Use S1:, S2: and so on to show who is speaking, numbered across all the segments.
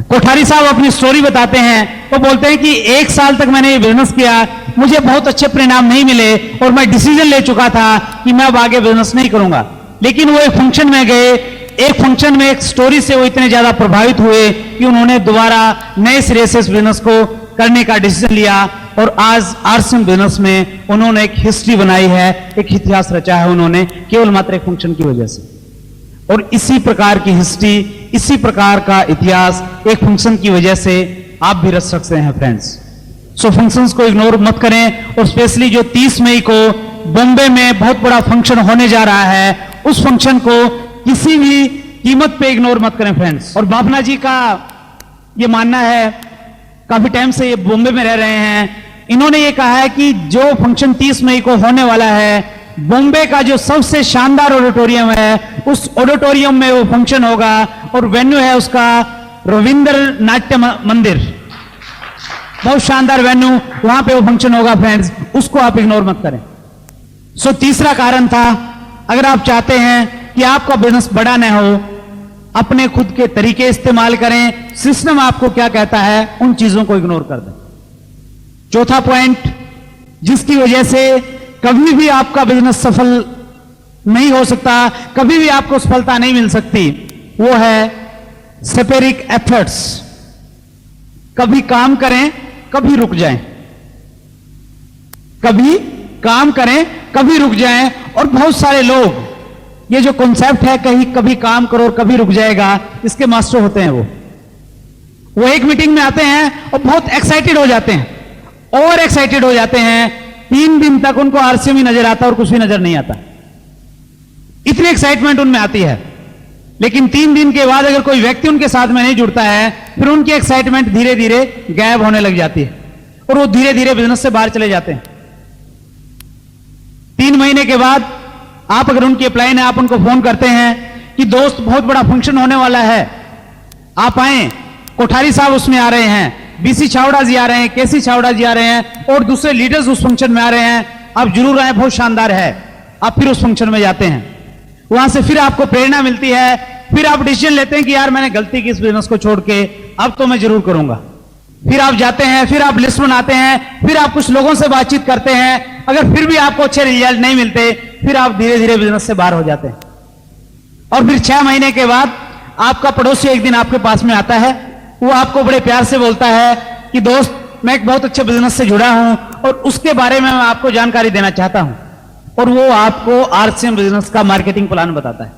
S1: कोठारी साहब अपनी स्टोरी बताते हैं। वो बोलते हैं कि 1 साल तक मैंने ये बिजनेस किया, मुझे बहुत अच्छे परिणाम नहीं मिले और मैं डिसीजन ले चुका था कि मैं अब आगे बिजनेस नहीं करूंगा। लेकिन वो एक फंक्शन में गए, एक फंक्शन में एक स्टोरी से वो इतने ज्यादा प्रभावित हुए कि उन्होंने दोबारा नए सिरे से इस बिजनेस को करने का डिसीजन लिया और आज आरसीएम बिजनेस में उन्होंने एक हिस्ट्री बनाई है, एक इतिहास रचा है उन्होंने, केवल मात्र एक फंक्शन की वजह से। और इसी प्रकार की हिस्ट्री, इसी प्रकार का इतिहास एक फंक्शन की वजह से आप भी रच सकते हैं फ्रेंड्स। सो फंक्शंस को इग्नोर मत करें, और स्पेशली जो 30 मई को बॉम्बे में बहुत बड़ा फंक्शन होने जा रहा है, उस फंक्शन को किसी भी कीमत पे इग्नोर मत करें फ्रेंड्स। और बापना जी का ये मानना है, काफी टाइम से ये बॉम्बे में रह रहे हैं, इन्होंने ये कहा है कि जो फंक्शन 30 मई को होने वाला है, बॉम्बे का जो सबसे शानदार ऑडिटोरियम है, उस ऑडिटोरियम में वो फंक्शन होगा और वेन्यू है उसका रविंद्र नाट्य मंदिर, बहुत शानदार वेन्यू, वहां पे वो फंक्शन होगा फ्रेंड्स, उसको आप इग्नोर मत करें। सो तीसरा कारण था, अगर आप चाहते हैं कि आपका बिजनेस बड़ा न हो, अपने खुद के तरीके इस्तेमाल करें, सिस्टम आपको क्या कहता है उन चीजों को इग्नोर कर दें। चौथा पॉइंट, जिसकी वजह से कभी भी आपका बिजनेस सफल नहीं हो सकता, कभी भी आपको सफलता नहीं मिल सकती, वो है सेपेरिक एफर्ट्स। कभी काम करें, कभी रुक जाएं, कभी काम करें, कभी रुक जाएं। और बहुत सारे लोग ये जो कॉन्सेप्ट है, कहीं कभी काम करो और कभी रुक जाएगा, इसके मास्टर होते हैं। वो एक मीटिंग में आते हैं और बहुत एक्साइटेड हो जाते हैं, और एक्साइटेड हो जाते हैं, 3 दिन तक उनको आरसीएम ही नजर आता और कुछ भी नजर नहीं आता, इतनी एक्साइटमेंट उनमें आती है। लेकिन 3 दिन के बाद अगर कोई व्यक्ति उनके साथ में नहीं जुड़ता है, फिर उनकी एक्साइटमेंट धीरे धीरे गायब होने लग जाती है और वो धीरे धीरे बिजनेस से बाहर चले जाते हैं। 3 महीने के बाद आप अगर उनकी अपलाइन है, आप उनको फोन करते हैं कि दोस्त बहुत बड़ा फंक्शन होने वाला है, आप आए, कोठारी साहब उसमें आ रहे हैं, बीसी छावड़ा जी आ रहे हैं, केसी छावड़ा जी आ रहे हैं और दूसरे लीडर्स उस फंक्शन में आ रहे हैं, आप जरूर आए, बहुत शानदार है। आप फिर उस फंक्शन में जाते हैं, वहां से फिर आपको प्रेरणा मिलती है, फिर आप डिसीजन लेते हैं कि यार मैंने गलती की इस बिजनेस को छोड़ के, अब तो मैं जरूर करूंगा। फिर आप जाते हैं, फिर आप लिस्ट बनाते हैं, फिर आप कुछ लोगों से बातचीत करते हैं, अगर फिर भी आपको अच्छे रिजल्ट नहीं मिलते, फिर आप धीरे धीरे बिजनेस से बाहर हो जाते हैं। और फिर 6 महीने के बाद आपका पड़ोसी एक दिन आपके पास में आता है, वो आपको बड़े प्यार से बोलता है कि दोस्त, मैं एक बहुत अच्छे बिजनेस से जुड़ा हूं और उसके बारे में मैं आपको जानकारी देना चाहता हूं, और वो आपको आरसीएम बिजनेस का मार्केटिंग प्लान बताता है।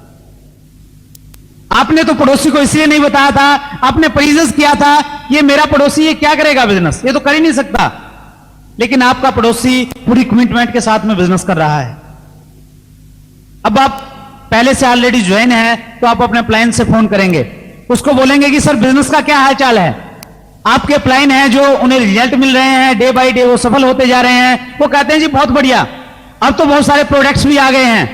S1: आपने तो पड़ोसी को इसलिए नहीं बताया था, आपने परिजस किया था, ये मेरा पड़ोसी ये क्या करेगा बिजनेस, ये तो कर ही नहीं सकता। लेकिन आपका पड़ोसी पूरी कमिटमेंट के साथ में बिजनेस कर रहा है। अब आप पहले से ऑलरेडी ज्वाइन है, तो आप अपने प्लान से फोन करेंगे, उसको बोलेंगे कि सर बिजनेस का क्या हाल चाल है। आपके प्लान है जो उन्हें रिजल्ट मिल रहे हैं, डे बाय डे वो सफल होते जा रहे हैं, वो कहते हैं जी बहुत बढ़िया, अब तो बहुत सारे प्रोडक्ट्स भी आ गए हैं।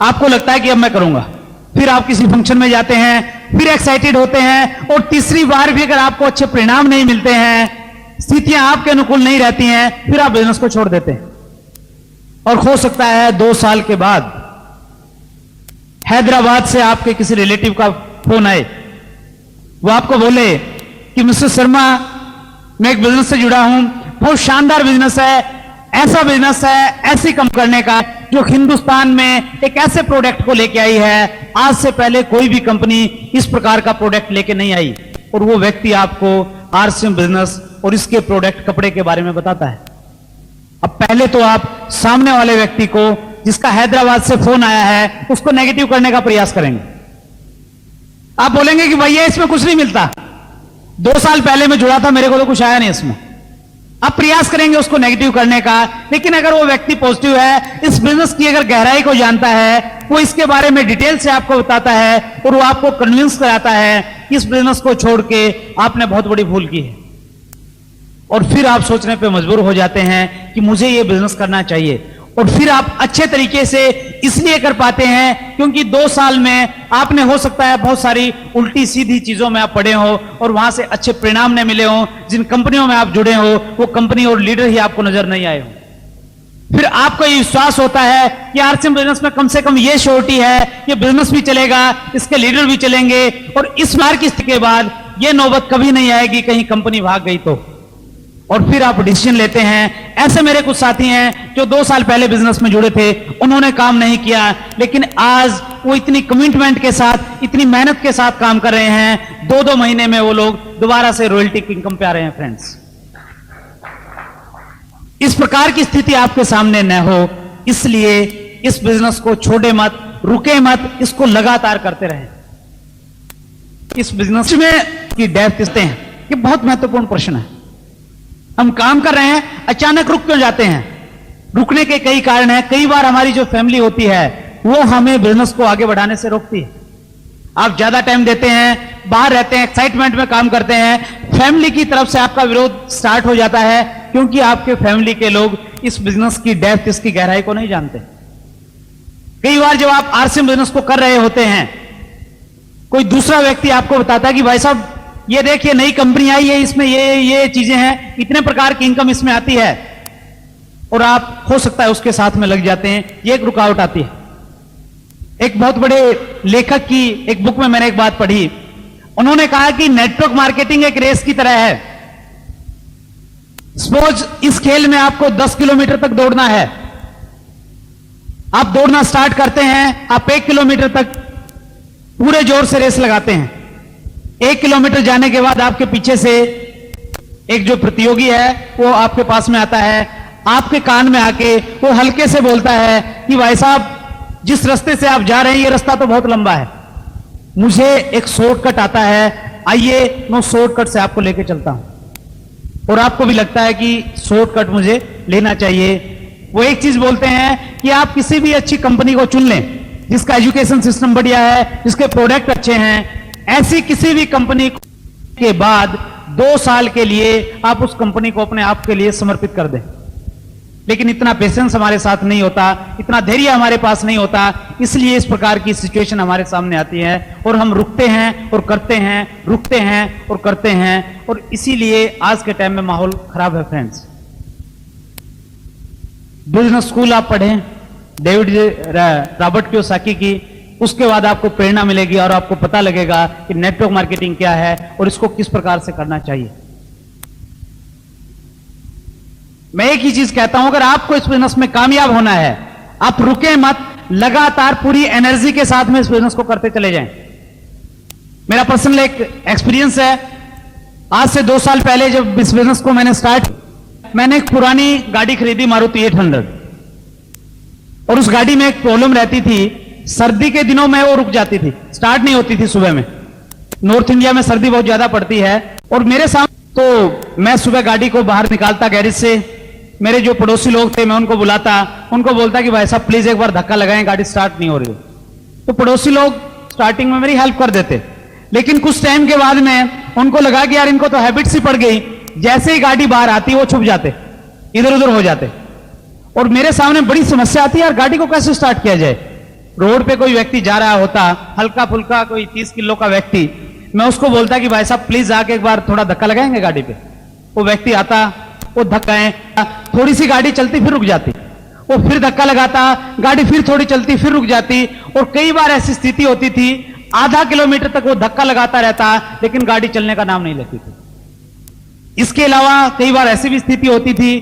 S1: आपको लगता है कि अब मैं करूंगा, फिर आप किसी फंक्शन में जाते हैं, फिर एक्साइटेड होते हैं, और तीसरी बार भी अगर आपको अच्छे परिणाम नहीं मिलते हैं, स्थितियां आपके अनुकूल नहीं रहती हैं, फिर आप बिजनेस को छोड़ देते हैं। और हो सकता है 2 साल के बाद हैदराबाद से आपके किसी रिलेटिव का फोन आए, वो आपको बोले कि मिस्टर शर्मा, मैं एक बिजनेस से जुड़ा हूं, बहुत शानदार बिजनेस है, ऐसा बिजनेस है, ऐसी कम करने का, जो हिंदुस्तान में एक ऐसे प्रोडक्ट को लेके आई है, आज से पहले कोई भी कंपनी इस प्रकार का प्रोडक्ट लेके नहीं आई। और वो व्यक्ति आपको आरसीएम बिजनेस और इसके प्रोडक्ट कपड़े के बारे में बताता है। अब पहले तो आप सामने वाले व्यक्ति को, जिसका हैदराबाद से फोन आया है, उसको नेगेटिव करने का प्रयास करेंगे। आप बोलेंगे कि भैया इसमें कुछ नहीं मिलता, 2 साल पहले मैं जुड़ा था, मेरे को तो कुछ आया नहीं इसमें। आप प्रयास करेंगे उसको नेगेटिव करने का। लेकिन अगर वो व्यक्ति पॉजिटिव है, इस बिजनेस की अगर गहराई को जानता है, वो इसके बारे में डिटेल से आपको बताता है और वो आपको कन्विंस कराता है कि इस बिजनेस को छोड़ के आपने बहुत बड़ी भूल की है, और फिर आप सोचने पे मजबूर हो जाते हैं कि मुझे ये बिजनेस करना चाहिए। और फिर आप अच्छे तरीके से इसलिए कर पाते हैं क्योंकि 2 साल में आपने, हो सकता है, बहुत सारी उल्टी सीधी चीजों में आप पड़े हो और वहां से अच्छे परिणाम न मिले हो। जिन कंपनियों में आप जुड़े हो, वो कंपनी और लीडर ही आपको नजर नहीं आए हो। फिर आपको ये विश्वास होता है कि आरसीएम बिजनेस में कम से कम ये श्योरिटी है, ये बिजनेस भी चलेगा, इसके लीडर भी चलेंगे, और इस बार की स्थिति के बाद यह नौबत कभी नहीं आएगी कहीं कंपनी भाग गई तो, और फिर आप डिसीजन लेते हैं। ऐसे मेरे कुछ साथी हैं जो 2 साल पहले बिजनेस में जुड़े थे, उन्होंने काम नहीं किया, लेकिन आज वो इतनी कमिटमेंट के साथ, इतनी मेहनत के साथ काम कर रहे हैं, 2-2 महीने में वो लोग दोबारा से रॉयल्टी की इनकम पे आ रहे हैं। फ्रेंड्स, इस प्रकार की स्थिति आपके सामने न हो, इसलिए इस बिजनेस को छोड़े मत, रुके मत, इसको लगातार करते रहें। इस बिजनेस में की डेप्थ किसते हैं, ये बहुत महत्वपूर्ण प्रश्न है। हम काम कर रहे हैं, अचानक रुक क्यों जाते हैं? रुकने के कई कारण हैं। कई बार हमारी जो फैमिली होती है वो हमें बिजनेस को आगे बढ़ाने से रोकती है। आप ज्यादा टाइम देते हैं, बाहर रहते हैं, एक्साइटमेंट में काम करते हैं, फैमिली की तरफ से आपका विरोध स्टार्ट हो जाता है, क्योंकि आपके फैमिली के लोग इस बिजनेस की डेप्थ, इसकी गहराई को नहीं जानते। कई बार जब आप आरसीएम बिजनेस को कर रहे होते हैं, कोई दूसरा व्यक्ति आपको बताता है कि भाई साहब ये देखिए नई कंपनी आई है, इसमें ये चीजें हैं, इतने प्रकार की इनकम इसमें आती है, और आप हो सकता है उसके साथ में लग जाते हैं। ये एक रुकावट आती है। एक बहुत बड़े लेखक की एक बुक में मैंने एक बात पढ़ी, उन्होंने कहा कि नेटवर्क मार्केटिंग एक रेस की तरह है। सपोज इस खेल में आपको 10 किलोमीटर तक दौड़ना है, आप दौड़ना स्टार्ट करते हैं, आप 1 किलोमीटर तक पूरे जोर से रेस लगाते हैं। 1 किलोमीटर जाने के बाद आपके पीछे से एक जो प्रतियोगी है वो आपके पास में आता है, आपके कान में आके वो हल्के से बोलता है कि भाई साहब जिस रास्ते से आप जा रहे हैं ये रास्ता तो बहुत लंबा है, मुझे एक शॉर्टकट आता है, आइए मैं शॉर्टकट से आपको लेके चलता हूं। और आपको भी लगता है कि शॉर्टकट मुझे लेना चाहिए। वो एक चीज बोलते हैं कि आप किसी भी अच्छी कंपनी को चुन लें जिसका एजुकेशन सिस्टम बढ़िया है, जिसके प्रोडक्ट अच्छे हैं, ऐसी किसी भी कंपनी के बाद 2 साल के लिए आप उस कंपनी को अपने आप के लिए समर्पित कर दें। लेकिन इतना पेशेंस हमारे साथ नहीं होता, इतना धैर्य हमारे पास नहीं होता, इसलिए इस प्रकार की सिचुएशन हमारे सामने आती है और हम रुकते हैं और करते हैं, रुकते हैं और करते हैं, और इसीलिए आज के टाइम में माहौल खराब है। फ्रेंड्स, बिजनेस स्कूल आप पढ़ें डेविड रॉबर्ट कियोसाकी की, उसके बाद आपको प्रेरणा मिलेगी और आपको पता लगेगा कि नेटवर्क मार्केटिंग क्या है और इसको किस प्रकार से करना चाहिए। मैं एक ही चीज कहता हूं, अगर आपको इस बिजनेस में कामयाब होना है, आप रुके मत, लगातार पूरी एनर्जी के साथ में इस बिजनेस को करते चले जाएं। मेरा पर्सनल एक एक्सपीरियंस है। आज से 2 साल पहले जब इस बिजनेस को मैंने एक पुरानी गाड़ी खरीदी, मारुति 800, और उस गाड़ी में एक प्रॉब्लम रहती थी, सर्दी के दिनों में वो रुक जाती थी, स्टार्ट नहीं होती थी सुबह में। नॉर्थ इंडिया में सर्दी बहुत ज्यादा पड़ती है, और मेरे सामने तो मैं सुबह गाड़ी को बाहर निकालता गैरेज से, मेरे जो पड़ोसी लोग थे मैं उनको बुलाता, उनको बोलता कि भाई साहब प्लीज एक बार धक्का लगाएं, गाड़ी स्टार्ट नहीं हो रही। तो पड़ोसी लोग स्टार्टिंग में मेरी हेल्प कर देते, लेकिन कुछ टाइम के बाद में उनको लगा कि यार इनको तो हैबिट सी पड़ गई, जैसे ही गाड़ी बाहर आती वो छुप जाते, इधर उधर हो जाते, और मेरे सामने बड़ी समस्या आती है, यार गाड़ी को कैसे स्टार्ट किया जाए। रोड पे कोई व्यक्ति जा रहा होता, हल्का फुल्का कोई 30 किलो का व्यक्ति, मैं उसको बोलता कि भाई साहब प्लीज आके एक बार थोड़ा धक्का लगाएंगे गाड़ी पे। वो व्यक्ति आता, वो धक्काएं, थोड़ी सी गाड़ी चलती फिर रुक जाती, वो फिर धक्का लगाता, गाड़ी फिर थोड़ी चलती फिर रुक जाती, और कई बार ऐसी स्थिति होती थी आधा किलोमीटर तक वो धक्का लगाता रहता, लेकिन गाड़ी चलने का नाम नहीं लेती थी। इसके अलावा कई बार ऐसी भी स्थिति होती थी,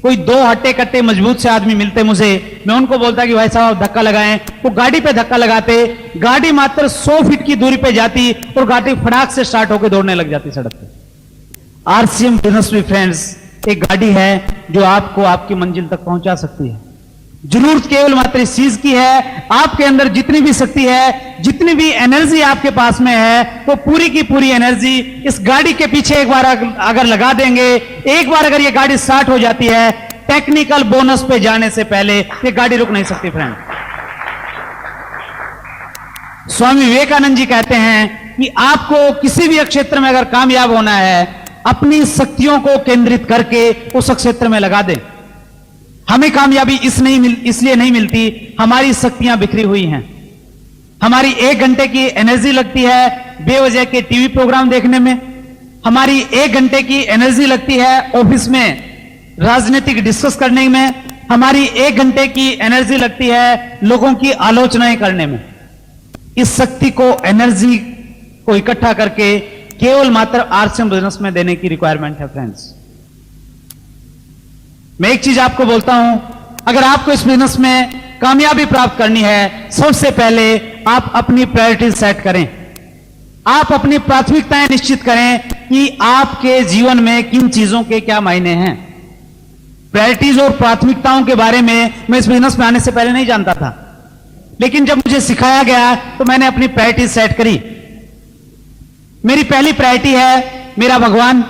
S1: कोई 2 हट्टे कट्टे मजबूत से आदमी मिलते मुझे, मैं उनको बोलता कि भाई साहब धक्का लगाएं, वो गाड़ी पे धक्का लगाते, गाड़ी मात्र 100 फीट की दूरी पे जाती और गाड़ी फटाक से स्टार्ट होकर दौड़ने लग जाती सड़क पे। आरसीएम बिजनेस में फ्रेंड्स एक गाड़ी है जो आपको आपकी मंजिल तक पहुंचा सकती है। जरूरत केवल मात्र इस चीज की है, आपके अंदर जितनी भी शक्ति है, जितनी भी एनर्जी आपके पास में है, वो पूरी की पूरी एनर्जी इस गाड़ी के पीछे एक बार अगर लगा देंगे, एक बार अगर ये गाड़ी स्टार्ट हो जाती है, टेक्निकल बोनस पे जाने से पहले ये गाड़ी रुक नहीं सकती। फ्रेंड, स्वामी विवेकानंद जी कहते हैं कि आपको किसी भी क्षेत्र में अगर कामयाब होना है, अपनी शक्तियों को केंद्रित करके उस क्षेत्र में लगा दें। हमें कामयाबी इसलिए नहीं मिलती, हमारी शक्तियां बिखरी हुई हैं। हमारी 1 घंटे की एनर्जी लगती है बेवजह के टीवी प्रोग्राम देखने में, हमारी 1 घंटे की एनर्जी लगती है ऑफिस में राजनीतिक डिस्कस करने में, हमारी 1 घंटे की एनर्जी लगती है लोगों की आलोचनाएं करने में। इस शक्ति को, एनर्जी को इकट्ठा करके केवल मात्र आरसीएम बिजनेस में देने की रिक्वायरमेंट है फ्रेंड्स। मैं एक चीज आपको बोलता हूं, अगर आपको इस बिजनेस में कामयाबी प्राप्त करनी है, सबसे पहले आप अपनी प्रायोरिटीज सेट करें। आप अपनी प्राथमिकताएं निश्चित करें कि आपके जीवन में किन चीजों के क्या मायने हैं। प्रायोरिटीज और प्राथमिकताओं के बारे में मैं इस बिजनेस में आने से पहले नहीं जानता था, लेकिन जब मुझे सिखाया गया तो मैंने अपनी प्रायोरिटीज सेट करी। मेरी पहली प्रायोरिटी है मेरा भगवान,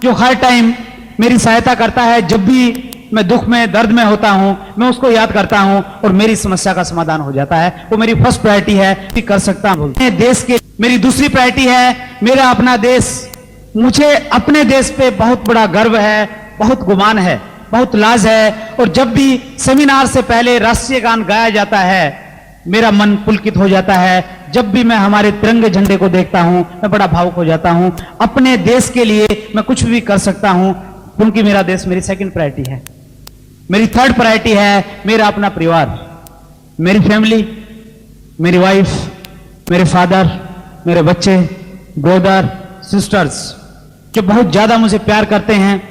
S1: जो हर टाइम मेरी सहायता करता है। जब भी मैं दुख में, दर्द में होता हूं, मैं उसको याद करता हूं और मेरी समस्या का समाधान हो जाता है। वो मेरी फर्स्ट प्रायोरिटी है कि कर सकता हूं देश के। मेरी दूसरी प्रायोरिटी है मेरा अपना देश। मुझे अपने देश पे बहुत बड़ा गर्व है, बहुत गुमान है, बहुत लाज है। और जब भी सेमिनार से पहले राष्ट्रीय गान गाया जाता है, मेरा मन पुलकित हो जाता है। जब भी मैं हमारे तिरंगे झंडे को देखता हूं, मैं बड़ा भावुक हो जाता हूं। अपने देश के लिए मैं कुछ भी कर सकता हूं, क्योंकि मेरा देश मेरी सेकंड प्रायोरिटी है। मेरी थर्ड प्रायोरिटी है मेरा अपना परिवार, मेरी फैमिली, मेरी वाइफ, मेरे फादर, मेरे बच्चे, ब्रदर, सिस्टर्स, जो बहुत ज्यादा मुझे प्यार करते हैं।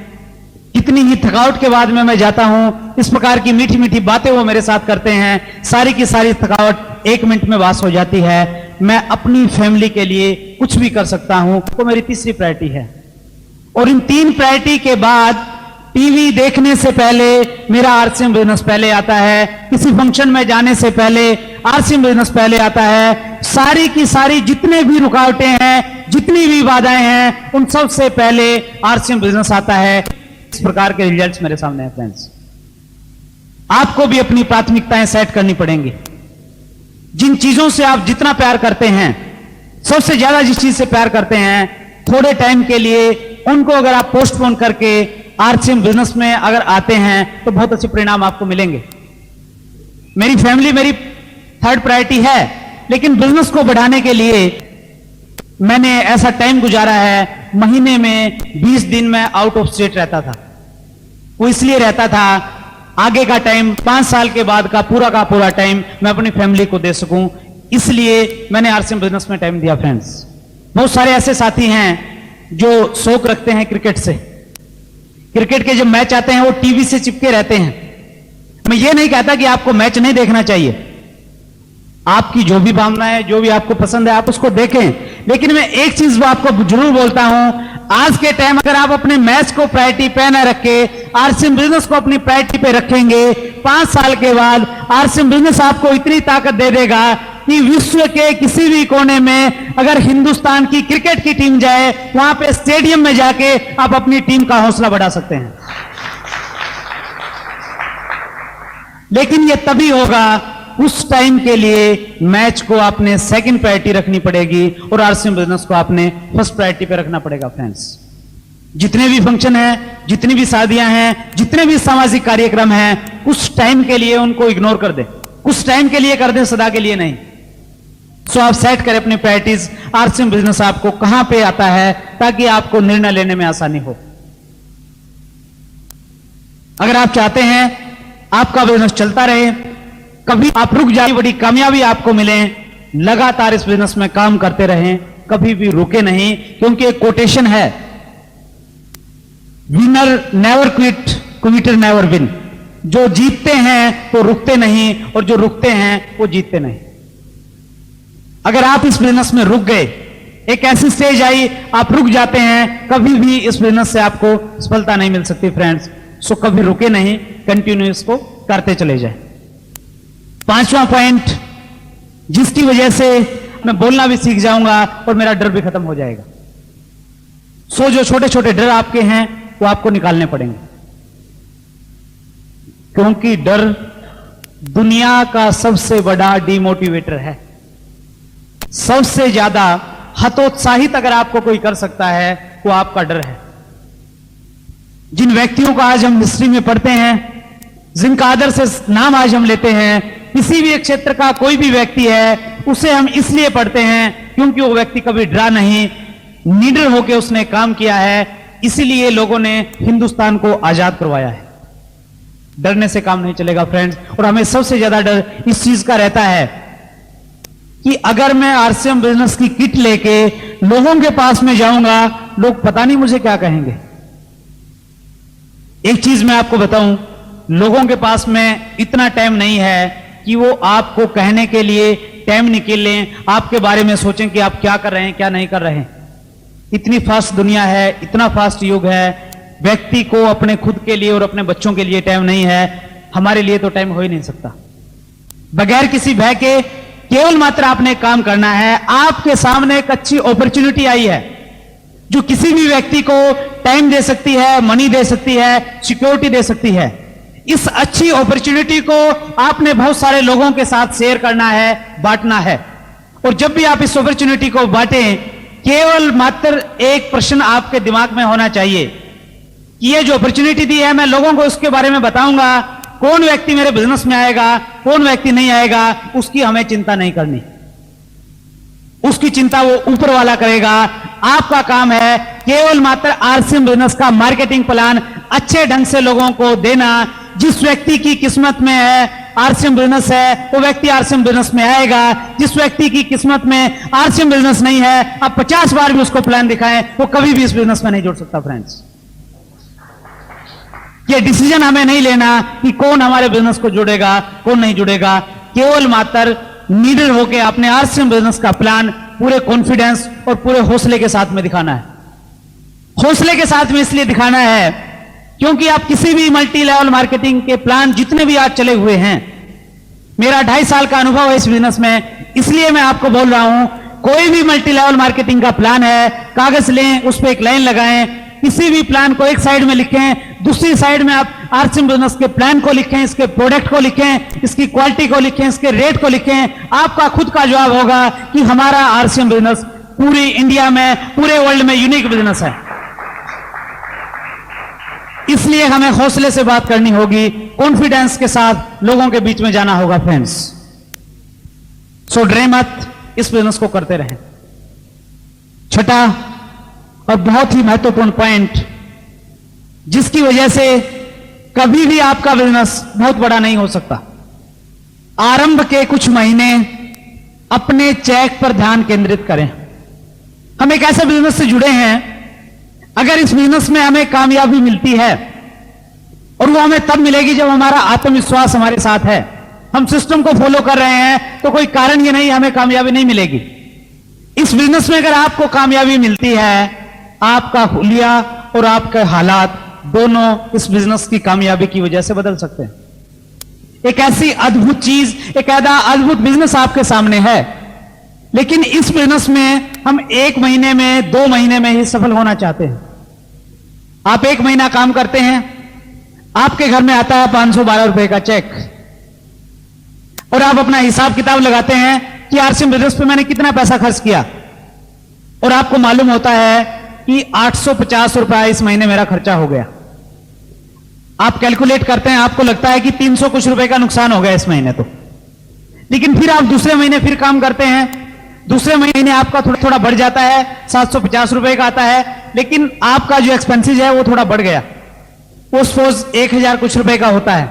S1: कितनी ही थकावट के बाद में मैं जाता हूं, इस प्रकार की मीठी मीठी बातें वो मेरे साथ करते हैं, सारी की सारी थकावट 1 मिनट में वास हो जाती है। मैं अपनी फैमिली के लिए कुछ भी कर सकता हूं, वो मेरी तीसरी प्रायोरिटी है। और इन 3 प्रायोरिटी के बाद टीवी देखने से पहले मेरा आरसीएम बिजनेस पहले आता है। किसी फंक्शन में जाने से पहले आरसीएम बिजनेस पहले आता है। सारी की सारी जितने भी रुकावटें हैं, जितनी भी बाधाएं हैं, उन सब से पहले आरसीएम बिजनेस आता है। इस प्रकार के रिजल्ट्स मेरे सामने हैं फ्रेंड्स। आपको भी अपनी प्राथमिकताएं सेट करनी पड़ेंगी। जिन चीजों से आप जितना प्यार करते हैं, सबसे ज्यादा जिस चीज से प्यार करते हैं, थोड़े टाइम के लिए उनको अगर आप पोस्टपोन करके आरसीएम बिजनेस में अगर आते हैं तो बहुत अच्छे परिणाम आपको मिलेंगे। मेरी फैमिली मेरी थर्ड प्रायोरिटी है, लेकिन बिजनेस को बढ़ाने के लिए मैंने ऐसा टाइम गुजारा है, महीने में 20 दिन में आउट ऑफ स्टेट रहता था। वो इसलिए रहता था, आगे का टाइम 5 साल के बाद का पूरा टाइम मैं अपनी फैमिली को दे सकूं, इसलिए मैंने आरसीएम बिजनेस में टाइम दिया फ्रेंड्स। बहुत सारे ऐसे साथी हैं जो शौक रखते हैं क्रिकेट से। क्रिकेट के जब मैच आते हैं वो टीवी से चिपके रहते हैं। मैं ये नहीं कहता कि आपको मैच नहीं देखना चाहिए, आपकी जो भी भावना है, जो भी आपको पसंद है, आप उसको देखें। लेकिन मैं एक चीज आपको जरूर बोलता हूं, आज के टाइम अगर आप अपने मैच को प्रायोरिटी पे न रखे, आरसीएम बिजनेस को अपनी प्रायोरिटी पे रखेंगे, 5 साल के बाद आरसीएम बिजनेस आपको इतनी ताकत दे देगा कि विश्व के किसी भी कोने में अगर हिंदुस्तान की क्रिकेट की टीम जाए, वहां पे स्टेडियम में जाके आप अपनी टीम का हौसला बढ़ा सकते हैं। लेकिन यह तभी होगा, उस टाइम के लिए मैच को आपने सेकंड प्रायोरिटी रखनी पड़ेगी और आरसीएम बिजनेस को आपने फर्स्ट प्रायोरिटी पे रखना पड़ेगा फ्रेंड्स। जितने भी फंक्शन हैं, जितनी भी शादियां हैं, जितने भी सामाजिक कार्यक्रम हैं, उस टाइम के लिए उनको इग्नोर कर दें, कुछ टाइम के लिए कर दें, सदा के लिए नहीं। सो आप सेट करें अपनी प्रायोरिटीज। आरसीएम बिजनेस आपको कहां पे आता है, ताकि आपको निर्णय लेने में आसानी हो। अगर आप चाहते हैं आपका बिजनेस चलता रहे, कभी आप रुक जाए, बड़ी कामयाबी आपको मिले, लगातार इस बिजनेस में काम करते रहें, कभी भी रुके नहीं। क्योंकि एक कोटेशन है, winner never quit, Quetta never win. जो जीतते हैं वो रुकते नहीं, और जो रुकते हैं वो जीतते नहीं। अगर आप इस बिजनेस में रुक गए, एक ऐसी स्टेज आई आप रुक जाते हैं, कभी भी इस बिजनेस से आपको सफलता नहीं मिल सकती फ्रेंड्स। सो कभी रुके नहीं, कंटिन्यू इसको करते चले जाए। 5वां पॉइंट, जिसकी वजह से मैं बोलना भी सीख जाऊंगा और मेरा डर भी खत्म हो जाएगा। सो जो छोटे छोटे डर आपके हैं वो आपको निकालने पड़ेंगे, क्योंकि डर दुनिया का सबसे बड़ा डिमोटिवेटर है। सबसे ज्यादा हतोत्साहित अगर आपको कोई कर सकता है वो आपका डर है। जिन व्यक्तियों का आज हम हिस्ट्री में पढ़ते हैं, जिनका आदर से नाम आज हम लेते हैं, किसी भी क्षेत्र का कोई भी व्यक्ति है, उसे हम इसलिए पढ़ते हैं क्योंकि वो व्यक्ति कभी डरा नहीं, निडर होकर उसने काम किया है। इसीलिए लोगों ने हिंदुस्तान को आजाद करवाया है। डरने से काम नहीं चलेगा फ्रेंड्स। और हमें सबसे ज्यादा डर इस चीज का रहता है कि अगर मैं आरसीएम बिजनेस की किट लेके लोगों के पास में जाऊंगा, लोग पता नहीं मुझे क्या कहेंगे। एक चीज मैं आपको बताऊं, लोगों के पास में इतना टाइम नहीं है कि वो आपको कहने के लिए टाइम निकालें, आपके बारे में सोचें कि आप क्या कर रहे हैं, क्या नहीं कर रहे हैं। इतनी फास्ट दुनिया है, इतना फास्ट युग है, व्यक्ति को अपने खुद के लिए और अपने बच्चों के लिए टाइम नहीं है। हमारे लिए तो टाइम हो ही नहीं सकता। बगैर किसी भय के केवल मात्र आपने काम करना है। आपके सामने एक अच्छी अपॉर्चुनिटी आई है जो किसी भी व्यक्ति को टाइम दे सकती है, मनी दे सकती है, सिक्योरिटी दे सकती है। इस अच्छी अपॉर्चुनिटी को आपने बहुत सारे लोगों के साथ शेयर करना है, बांटना है। और जब भी आप इस अपॉर्चुनिटी को बांटें, केवल मात्र एक प्रश्न आपके दिमाग में होना चाहिए कि ये जो अपॉर्चुनिटी दी है, मैं लोगों को उसके बारे में बताऊंगा। कौन व्यक्ति मेरे बिजनेस में आएगा, कौन व्यक्ति नहीं आएगा, उसकी हमें चिंता नहीं करनी। उसकी चिंता वो ऊपर वाला करेगा। आपका काम है केवल मात्र आरसीएम बिजनेस का मार्केटिंग प्लान अच्छे ढंग से लोगों को देना। जिस व्यक्ति की किस्मत में है आरसीएम बिजनेस है, वो व्यक्ति आरसीएम बिजनेस में आएगा। जिस व्यक्ति की किस्मत में आरसीएम बिजनेस नहीं है, आप 50 बार भी उसको प्लान दिखाएं, वो कभी भी इस बिजनेस में नहीं जुड़ सकता। फ्रेंड्स, ये डिसीजन हमें नहीं लेना कि कौन हमारे बिजनेस को जुड़ेगा, कौन नहीं जुड़ेगा। केवल मात्र नीडर होकर अपने आरसीएम बिजनेस का प्लान पूरे कॉन्फिडेंस और पूरे हौसले के साथ में दिखाना है। हौसले के साथ में इसलिए दिखाना है क्योंकि आप किसी भी मल्टी लेवल मार्केटिंग के प्लान जितने भी आज चले हुए हैं, मेरा 2.5 साल का अनुभव है इस बिजनेस में, इसलिए मैं आपको बोल रहा हूं, कोई भी मल्टी लेवल मार्केटिंग का प्लान है, कागज लें, उस पर एक लाइन लगाएं, किसी भी प्लान को एक साइड में लिखें, दूसरी साइड में आप आरसीएम बिजनेस के प्लान को लिखें, इसके प्रोडक्ट को लिखें, इसकी क्वालिटी को लिखें, इसके रेट को लिखें। आपका खुद का जवाब होगा कि हमारा आरसीएम बिजनेस पूरी इंडिया में, पूरे वर्ल्ड में यूनिक बिजनेस है। इसलिए हमें हौसले से बात करनी होगी, कॉन्फिडेंस के साथ लोगों के बीच में जाना होगा। फ्रेंड्स, सो डरे मत, इस बिजनेस को करते रहें। छठा और बहुत ही महत्वपूर्ण पॉइंट, जिसकी वजह से कभी भी आपका बिजनेस बहुत बड़ा नहीं हो सकता, आरंभ के कुछ महीने अपने चेक पर ध्यान केंद्रित करें। हम एक ऐसे बिजनेस से जुड़े हैं, अगर इस बिजनेस में हमें कामयाबी मिलती है, और वो हमें तब मिलेगी जब हमारा आत्मविश्वास हमारे साथ है, हम सिस्टम को फॉलो कर रहे हैं, तो कोई कारण ये नहीं हमें कामयाबी नहीं मिलेगी। इस बिजनेस में अगर आपको कामयाबी मिलती है, आपका हुलिया और आपके हालात दोनों इस बिजनेस की कामयाबी की वजह से बदल सकते हैं। एक ऐसी अद्भुत चीज, एक ऐसा अद्भुत बिजनेस आपके सामने है, लेकिन इस बिजनेस में हम 1 महीने में, 2 महीने में ही सफल होना चाहते हैं। आप 1 महीना काम करते हैं, आपके घर में आता है 512 रुपए का चेक, और आप अपना हिसाब किताब लगाते हैं कि आरसीएम बिजनेस पे मैंने कितना पैसा खर्च किया, और आपको मालूम होता है कि 850 रुपया इस महीने मेरा खर्चा हो गया। आप कैलकुलेट करते हैं, आपको लगता है कि 300 कुछ रुपए का नुकसान हो गया इस महीने तो। लेकिन फिर आप दूसरे महीने फिर काम करते हैं, दूसरे महीने आपका थोड़ा थोड़ा बढ़ जाता है, 750 रुपए का आता है, लेकिन आपका जो एक्सपेंसेस है वो थोड़ा बढ़ गया, वो सपोज 1000 कुछ रुपए का होता है।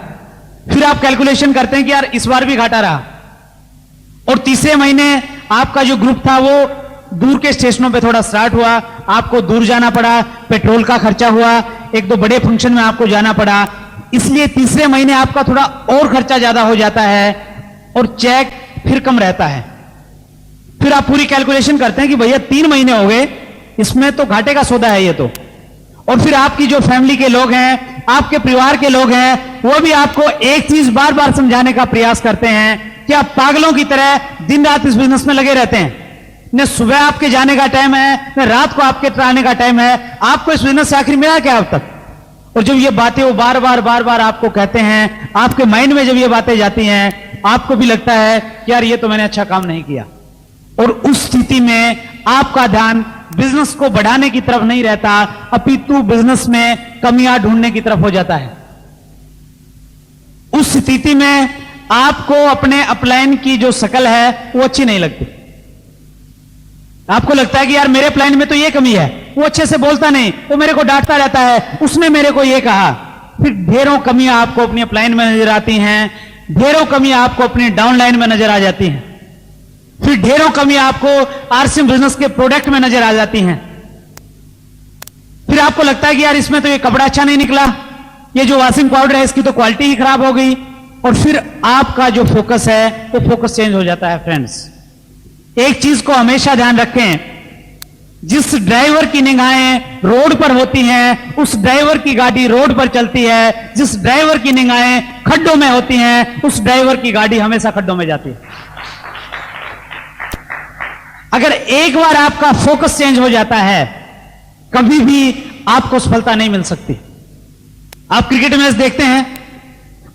S1: फिर आप कैलकुलेशन करते हैं कि यार इस बार भी घाटा रहा, और तीसरे महीने आपका जो ग्रुप था वो दूर के स्टेशनों पे थोड़ा स्टार्ट हुआ, आपको दूर जाना पड़ा, पेट्रोल का खर्चा हुआ, 1-2 बड़े फंक्शन में आपको जाना पड़ा, इसलिए तीसरे महीने आपका थोड़ा और खर्चा ज्यादा हो जाता है, और चेक फिर कम रहता है। फिर आप पूरी कैलकुलेशन करते हैं कि भैया 3 महीने हो गए, इसमें तो घाटे का सौदा है ये तो। और फिर आपकी जो फैमिली के लोग हैं, आपके परिवार के लोग हैं, वो भी आपको एक चीज बार बार समझाने का प्रयास करते हैं कि आप पागलों की तरह दिन रात इस बिजनेस में लगे रहते हैं। न सुबह आपके जाने का टाइम है, न रात को आपके आने का टाइम है, आपको इस बिजनेस से आखिर मिला क्या अब तक? और जब ये बातें वो बार बार आपको कहते हैं, आपके माइंड में जब ये बातें जाती हैं, आपको भी लगता है कि यार ये तो मैंने अच्छा काम नहीं किया। और उस स्थिति में आपका ध्यान बिजनेस को बढ़ाने की तरफ नहीं रहता, अपितु बिजनेस में कमियां ढूंढने की तरफ हो जाता है। उस स्थिति में आपको अपने अपलाइन की जो शक्ल है वो अच्छी नहीं लगती। आपको लगता है कि यार मेरे प्लान में तो ये कमी है, वो अच्छे से बोलता नहीं, वो मेरे को डांटता रहता है, उसने मेरे को ये कहा। फिर ढेरों कमियां आपको अपनी अपलाइन में नजर आती हैं, ढेरों कमियां आपको अपनी डाउनलाइन में नजर आ जाती हैं। फिर ढेरों कमी आपको आरसीएम बिजनेस के प्रोडक्ट में नजर आ जाती हैं। फिर आपको लगता है कि यार इसमें तो ये कपड़ा अच्छा नहीं निकला, ये जो वॉशिंग पाउडर है इसकी तो क्वालिटी ही खराब हो गई, और फिर आपका जो फोकस है वो फोकस चेंज हो जाता है। फ्रेंड्स, एक चीज को हमेशा ध्यान रखें, जिस ड्राइवर की निगाहें रोड पर होती हैं उस ड्राइवर की गाड़ी रोड पर चलती है, जिस ड्राइवर की निगाहें खड्डों में होती हैं उस ड्राइवर की गाड़ी हमेशा खड्डों में जाती है। अगर एक बार आपका फोकस चेंज हो जाता है, कभी भी आपको सफलता नहीं मिल सकती। आप क्रिकेट मैच देखते हैं,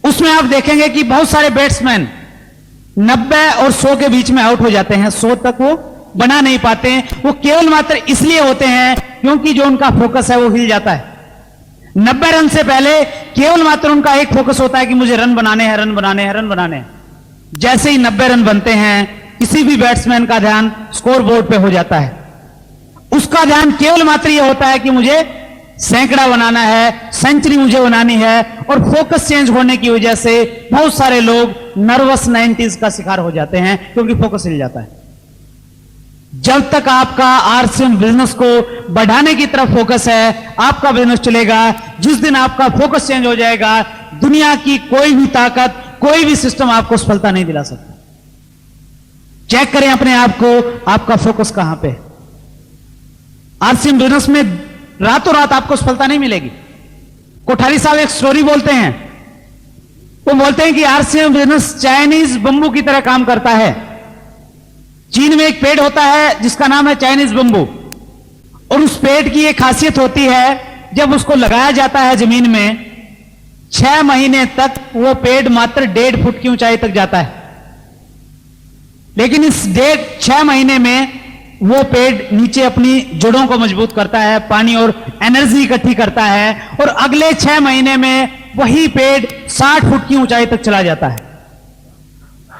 S1: उसमें आप देखेंगे कि बहुत सारे बैट्समैन 90 और 100 के बीच में आउट हो जाते हैं, 100 तक वो बना नहीं पाते हैं। वो केवल मात्र इसलिए होते हैं क्योंकि जो उनका फोकस है वो हिल जाता है। 90 रन से पहले केवल मात्र उनका एक फोकस होता है कि मुझे रन बनाने हैं, रन बनाने हैं, रन बनाने हैं। जैसे ही 90 रन बनते हैं, किसी भी बैट्समैन का ध्यान स्कोर बोर्ड पे हो जाता है। उसका ध्यान केवल मात्र यह होता है कि मुझे सैकड़ा बनाना है, सेंचुरी मुझे बनानी है, और फोकस चेंज होने की वजह से बहुत सारे लोग नर्वस 90s का शिकार हो जाते हैं क्योंकि फोकस हिल जाता है। जब तक आपका आरसीएम बिजनेस को बढ़ाने की तरफ फोकस है, आपका बिजनेस चलेगा। जिस दिन आपका फोकस चेंज हो जाएगा, दुनिया की कोई भी ताकत, कोई भी सिस्टम आपको सफलता नहीं दिला सकता। चेक करें अपने आप को, आपका फोकस कहां पे है। आरसीएम बिजनेस में रातों रात आपको सफलता नहीं मिलेगी। कोठारी साहब एक स्टोरी बोलते हैं, वो बोलते हैं कि आरसीएम बिजनेस चाइनीज बंबू की तरह काम करता है। चीन में एक पेड़ होता है जिसका नाम है चाइनीज बंबू, और उस पेड़ की एक खासियत होती है, जब उसको लगाया जाता है जमीन में, 6 महीने तक वो पेड़ मात्र 1.5 फुट की ऊंचाई तक जाता है। लेकिन इस 6 महीने में वो पेड़ नीचे अपनी जड़ों को मजबूत करता है, पानी और एनर्जी इकट्ठी करता है, और अगले 6 महीने में वही पेड़ 60 फुट की ऊंचाई तक चला जाता है।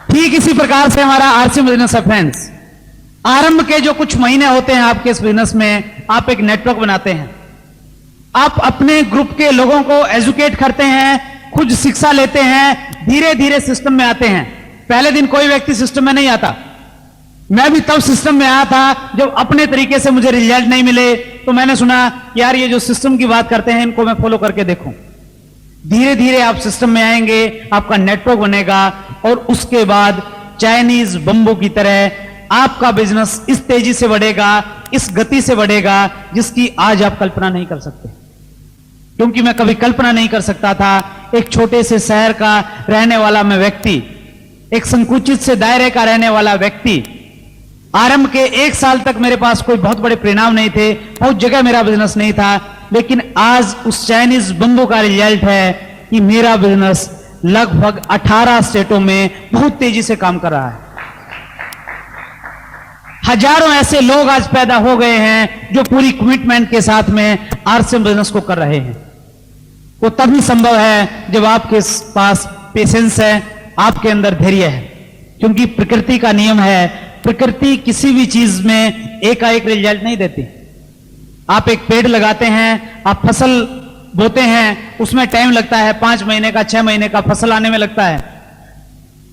S1: ठीक इसी प्रकार से हमारा आरसीएम बिजनेस है। फ्रेंड्स, आरंभ के जो कुछ महीने होते हैं आपके इस बिजनेस में, आप एक नेटवर्क बनाते हैं, आप अपने ग्रुप के लोगों को एजुकेट करते हैं, खुद शिक्षा लेते हैं, धीरे धीरे सिस्टम में आते हैं। पहले दिन कोई व्यक्ति सिस्टम में नहीं आता। मैं भी तब सिस्टम में आया था जब अपने तरीके से मुझे रिजल्ट नहीं मिले, तो मैंने सुना यार ये जो सिस्टम की बात करते हैं इनको मैं फॉलो करके देखूं। धीरे धीरे आप सिस्टम में आएंगे, आपका नेटवर्क बनेगा, और उसके बाद चाइनीज बंबू की तरह आपका बिजनेस इस तेजी से बढ़ेगा, इस गति से बढ़ेगा जिसकी आज आप कल्पना नहीं कर सकते। क्योंकि मैं कभी कल्पना नहीं कर सकता था, एक छोटे से शहर का रहने वाला मैं व्यक्ति, एक संकुचित से दायरे का रहने वाला व्यक्ति, आरंभ के 1 साल तक मेरे पास कोई बहुत बड़े परिणाम नहीं थे, बहुत जगह मेरा बिजनेस नहीं था, लेकिन आज उस चाइनीज बंबू का रिजल्ट है कि मेरा बिजनेस लगभग 18 स्टेटों में बहुत तेजी से काम कर रहा है। हजारों ऐसे लोग आज पैदा हो गए हैं जो पूरी कमिटमेंट के साथ में आरसीएम बिजनेस को कर रहे हैं। वो तभी संभव है जब आपके पास पेशेंस है, आपके अंदर धैर्य है। क्योंकि प्रकृति का नियम है, प्रकृति किसी भी चीज में एकाएक रिजल्ट नहीं देती। आप एक पेड़ लगाते हैं, आप फसल बोते हैं, उसमें टाइम लगता है, 5 महीने का, 6 महीने का फसल आने में लगता है,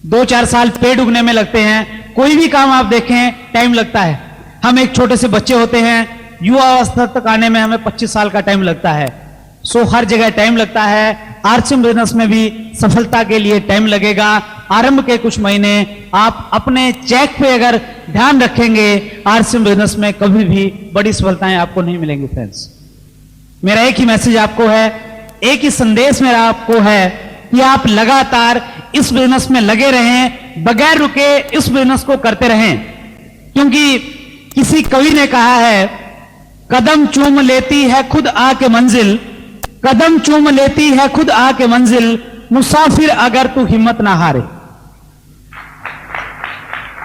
S1: 2-4 साल पेड़ उगने में लगते हैं। कोई भी काम आप देखें टाइम लगता है। हम एक छोटे से बच्चे होते हैं, युवा अवस्था तक आने में हमें 25 साल का टाइम लगता है। सो हर जगह टाइम लगता है। आरसीएम बिजनेस में भी सफलता के लिए टाइम लगेगा। आरंभ के कुछ महीने आप अपने चेक पे अगर ध्यान रखेंगे, आरसीएम बिजनेस में कभी भी बड़ी सफलताएं आपको नहीं मिलेंगी। फ्रेंड्स, मेरा एक ही मैसेज आपको है, एक ही संदेश मेरा आपको है कि आप लगातार इस बिजनेस में लगे रहें, बगैर रुके इस बिजनेस को करते रहें। क्योंकि किसी कवि ने कहा है, कदम चूम लेती है खुद आके मंजिल, कदम चूम लेती है खुद आके मंजिल, मुसाफिर अगर तू हिम्मत ना हारे।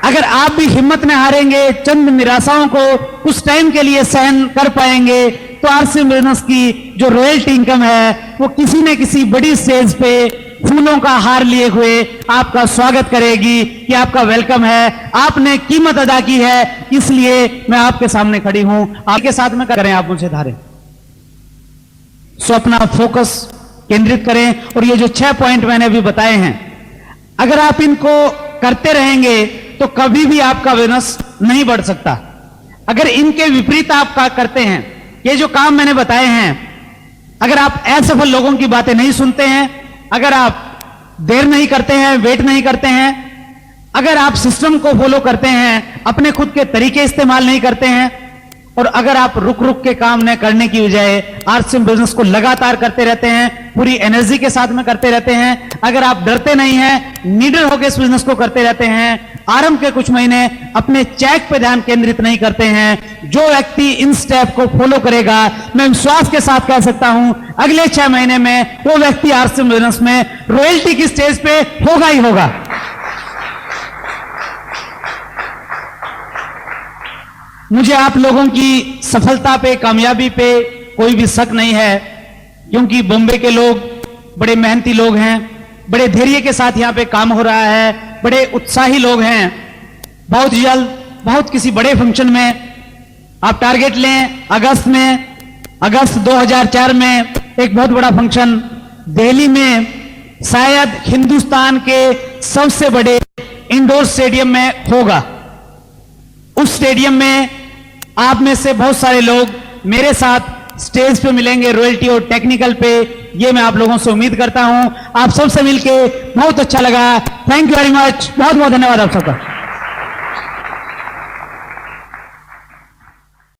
S1: अगर आप भी हिम्मत न हारेंगे, चंद निराशाओं को कुछ टाइम के लिए सहन कर पाएंगे, तो आरसीएम बिजनेस की जो रॉयल्टी इनकम है वो किसी न किसी बड़ी स्टेज पे फूलों का हार लिए हुए आपका स्वागत करेगी कि आपका वेलकम है, आपने कीमत अदा की है, इसलिए मैं आपके सामने खड़ी हूं। आपके साथ में करें, आप मुझे धारें। सो अपना फोकस केंद्रित करें, और ये जो 6 पॉइंट मैंने अभी बताए हैं, अगर आप इनको करते रहेंगे तो कभी भी आपका बिजनेस नहीं बढ़ सकता। अगर इनके विपरीत आप करते हैं, ये जो काम मैंने बताए हैं, अगर आप असफल लोगों की बातें नहीं सुनते हैं, अगर आप देर नहीं करते हैं, वेट नहीं करते हैं, अगर आप सिस्टम को फॉलो करते हैं, अपने खुद के तरीके इस्तेमाल नहीं करते हैं, और अगर आप रुक रुक के काम न करने की बजाय आरसीएम बिजनेस को लगातार करते रहते हैं, पूरी एनर्जी के साथ में करते रहते हैं, अगर आप डरते नहीं हैं, निडर होकर इस बिजनेस को करते रहते हैं, आरंभ के कुछ महीने अपने चेक पे ध्यान केंद्रित नहीं करते हैं, जो व्यक्ति इन स्टेप को फॉलो करेगा, मैं विश्वास के साथ कह सकता हूं अगले 6 महीने में वो व्यक्ति आरसीएम बिजनेस में रॉयल्टी की स्टेज पे होगा ही होगा। मुझे आप लोगों की सफलता पे, कामयाबी पे कोई भी शक नहीं है, क्योंकि बॉम्बे के लोग बड़े मेहनती लोग हैं, बड़े धैर्य के साथ यहां पे काम हो रहा है, बड़े उत्साही लोग हैं। बहुत जल्द, बहुत किसी बड़े फंक्शन में आप टारगेट लें, अगस्त 2004 में एक बहुत बड़ा फंक्शन दिल्ली में, शायद हिंदुस्तान के सबसे बड़े इंडोर स्टेडियम में होगा। उस स्टेडियम में आप में से बहुत सारे लोग मेरे साथ स्टेज पे मिलेंगे, रॉयल्टी और टेक्निकल पे, ये मैं आप लोगों से उम्मीद करता हूं। आप सबसे मिलके बहुत अच्छा लगा। Thank you very much. बहुत बहुत धन्यवाद आप सबका।